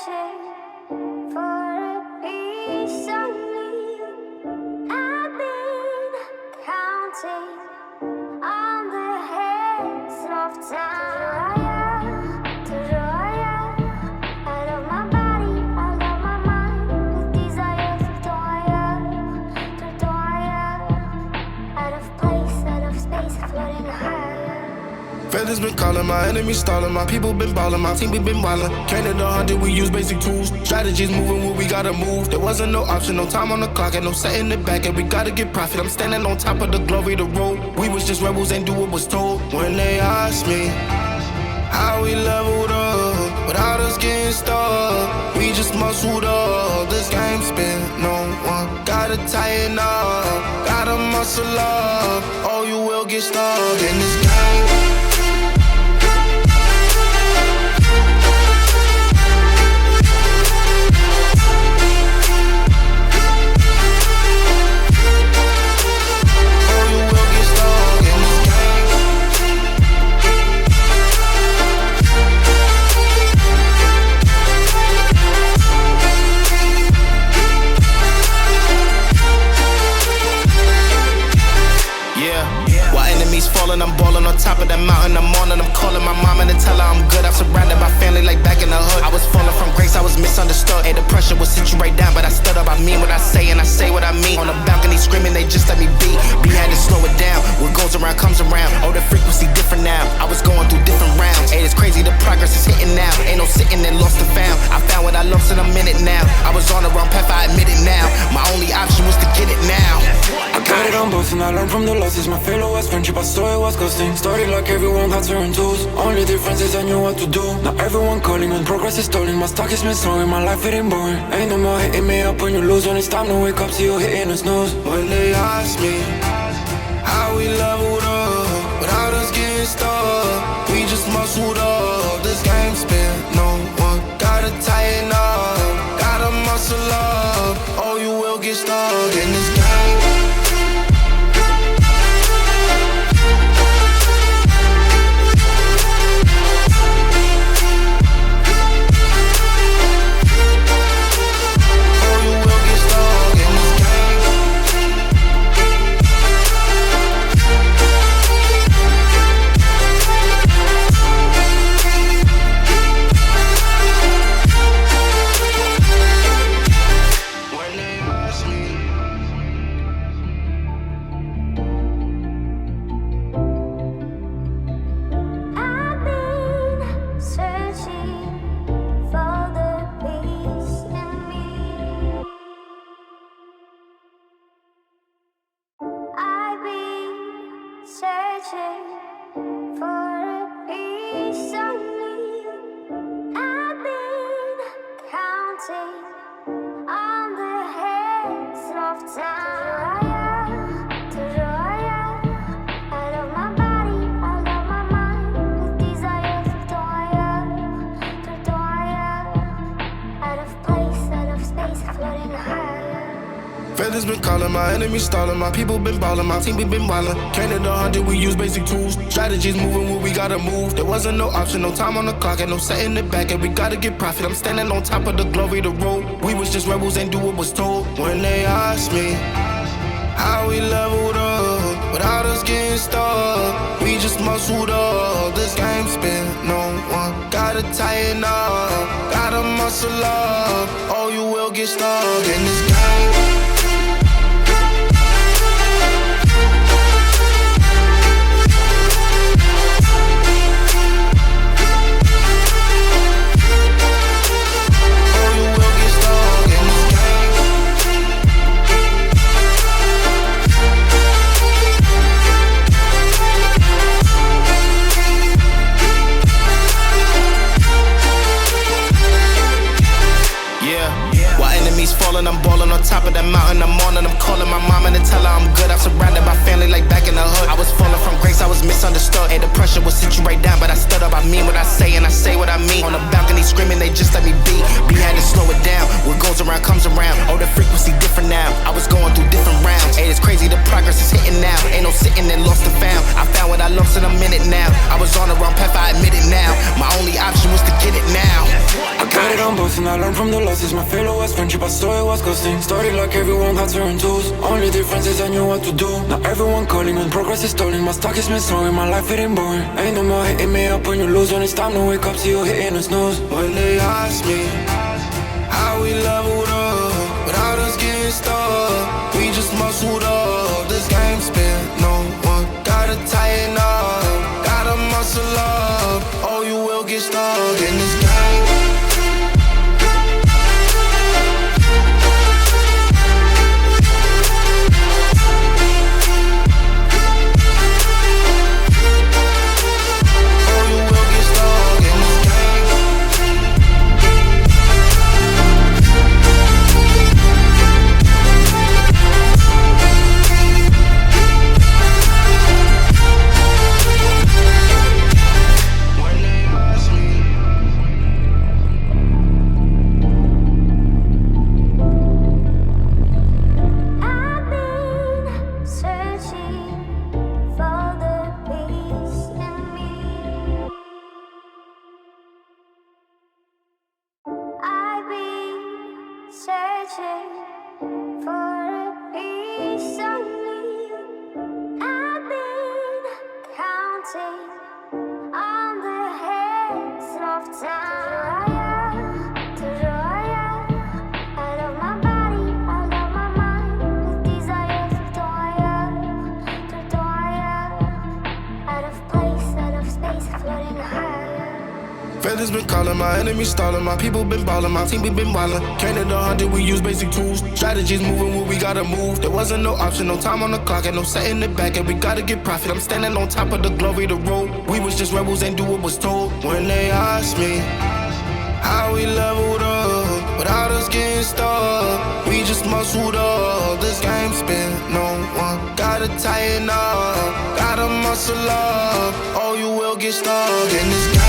searching for a piece of me. I've been counting on the hands of time. I love my body, I love my mind, with desire for out of place, out of space, floating higher. Feathers been calling, my enemies stalling, my people been ballin', my team we been wildin'. Counted 100, we use basic tools. Strategies moving where we gotta move. There wasn't no option, no time on the clock, and no setting it back, and we gotta get profit. I'm standing on top of the glory, the road. We was just rebels, ain't do what was told. When they asked me how we leveled up, without us getting stuck, we just muscled up. This game spin, no one gotta tighten up, gotta muscle up, or you will get stuck in this game. Falling, I'm balling on top of that mountain. I'm on and I'm calling my mama to tell her I'm good. I'm surrounded by family like back in the hood. I was falling from grace, I was misunderstood. Hey, the pressure will sit you right down, but I stood up. I mean what I say and I say what I mean. On the balcony screaming, they just let me be. We had to slow it down. What goes around comes around. Oh, the frequency different now. I was going through different rounds. Hey, it's crazy, the progress is hitting now. Ain't no sitting and lost and found. I found what I lost in a minute now. I was on the wrong path, I admit it now. My only option was to get it now. I got it on both and I learned from the losses. My failure was friendship, I saw it was ghosting. Started like everyone had certain tools. Only difference is I knew what to do. Now everyone calling when progress is stolen. My stock is missing, my life it ain't boring. Ain't no more hitting me up when you lose. When it's time to wake up, see you hitting the snooze. When they ask me how we leveled up, without us getting stuck, we just muscled up. This game spin, no one gotta tighten up, gotta muscle up, or you will get stuck in this game. Searching for a piece of me. I've been counting on the hands of time. I love my body, I love my mind, with desire for out of place, out of space, floating higher. Feathers been calling, my enemies stalling, my people been ballin', my team we been wildin'. Counted 100, we use basic tools. Strategies moving where we gotta move. There wasn't no option, no time on the clock, and no setting it back, and we gotta get profit. I'm standing on top of the glory, the road. We was just rebels, ain't do what was told. When they asked me how we leveled up, without us getting stuck, we just muscled up. This game spin, no one gotta tighten up, gotta muscle up, or you will get stuck in this game. I'm balling on top of that mountain. misunderstood. And the pressure will sit you right down, but I stood up. I mean what I say, and I say what I mean. On the balcony screaming, they just let me be. B had to slow it down. What goes around comes around. Oh, the frequency different now. I was going through different rounds. Hey, it's crazy, the progress is hitting now. Ain't no sitting and lost and found. I found what I lost in a minute now. I was on the wrong path, I admit it now. My only option was to get it now. I got it on both and I learned from the losses. My failure was friendship, I saw it was ghosting. Started like everyone had certain tools. Only difference is I knew what to do. Now everyone calling when progress is stalling. My stock is missing, my life getting boring. Ain't no more hitting me up when you lose. When it's time to wake up, see you hitting the snooze. When they ask me how we leveled up without us getting stuck, we just muscled up. This game spent, no one gotta tighten up, gotta muscle up, or you will get stuck in this game. Feathers been calling, my enemies stalling, my people been balling, my team we been wildin'. Counted 100, we use basic tools. Strategies moving where we gotta move. There wasn't no option, no time on the clock, and no setting it back, and we gotta get profit. I'm standing on top of the glory, the road. We was just rebels, ain't do what was told. When they asked me how we leveled up without us getting stuck, we just muscled up. This game spent, no one gotta tighten up, gotta muscle up, or you will get stuck in this game.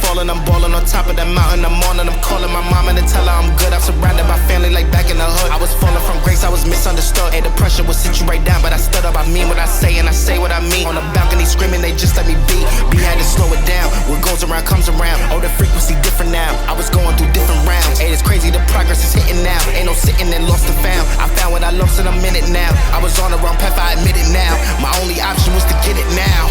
Falling, I'm balling on top of that mountain. I'm on and I'm calling my mama to tell her I'm good. I'm surrounded by family like back in the hood. I was falling from grace, I was misunderstood. And the pressure will sit you right down, but I stood up. I mean what I say, and I say what I mean. On the balcony screaming, they just let me be. B had to slow it down. What goes around comes around. Oh, the frequency different now. I was going through different rounds. Hey, it's crazy, the progress is hitting now. Ain't no sitting and lost and found. I found what I lost in a minute now. I was on the wrong path, I admit it now. My only option was to get it now.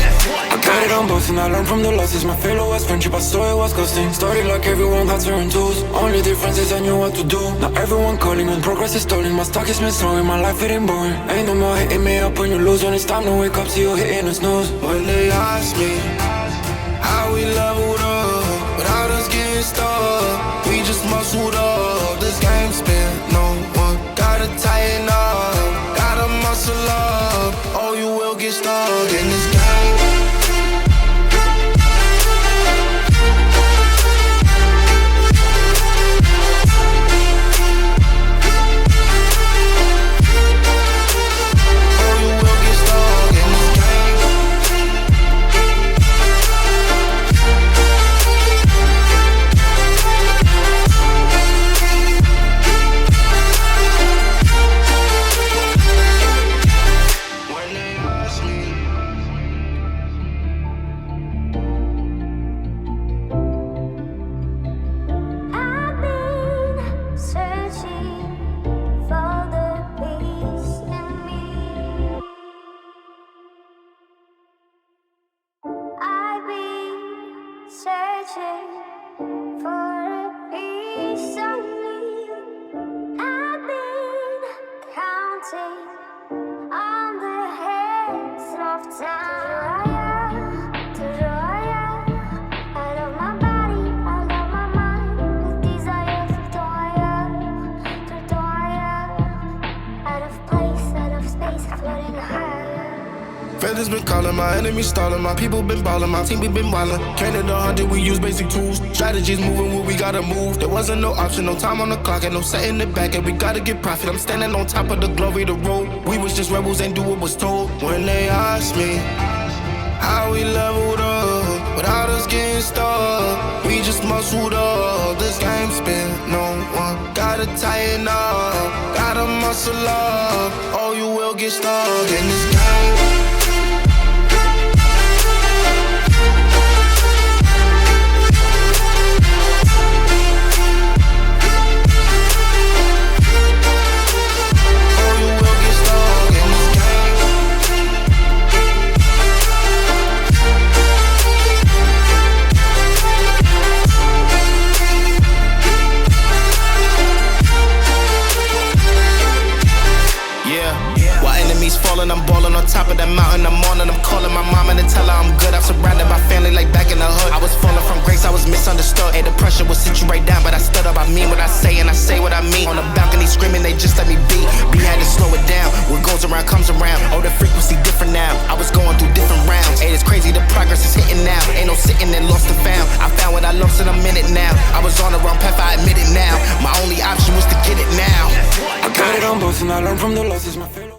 I got it on both and I learned from the losses. My failure was friendship, I saw it was ghosting. Started like everyone had certain tools. Only difference is I knew what to do. Now everyone calling when progress is stalling. My stock is missing, my life getting boring. Ain't no more hitting me up when you lose. When it's time to wake up, see you hitting the snooze. When they ask me how we leveled up without us getting stuck, we just muscled up. This game spent, no one gotta tighten up, gotta muscle up, or you will get stuck in this game. On the heads of time. brothers been calling, my enemies stalling, my people been balling, my team we been wildin'. Canada 100, we use basic tools. Strategies moving where we gotta move. There wasn't no option, no time on the clock, and no setting it back, and we gotta get profit. I'm standing on top of the glory, the road. We was just rebels, ain't do what was told. When they asked me how we leveled up, without us getting stuck, we just muscled up. This game spin, no one gotta tighten up, gotta muscle up, or you will get stuck in this game. Falling, I'm balling on top of that mountain. I'm on and I'm calling my mama to tell her I'm good. I'm surrounded by family like back in the hood. I was falling from grace, I was misunderstood. Hey, the pressure will sit you right down, but I stood up. I mean what I say and I say what I mean. On the balcony screaming, they just let me be. We had to slow it down. What goes around comes around. Oh, the frequency different now. I was going through different rounds. Hey, it's crazy, the progress is hitting now. Ain't no sitting and lost and found. I found what I lost and I'm in it now. I was on the wrong path, I admit it now. My only option was to get it now. I got it on both and I learned from the losses. My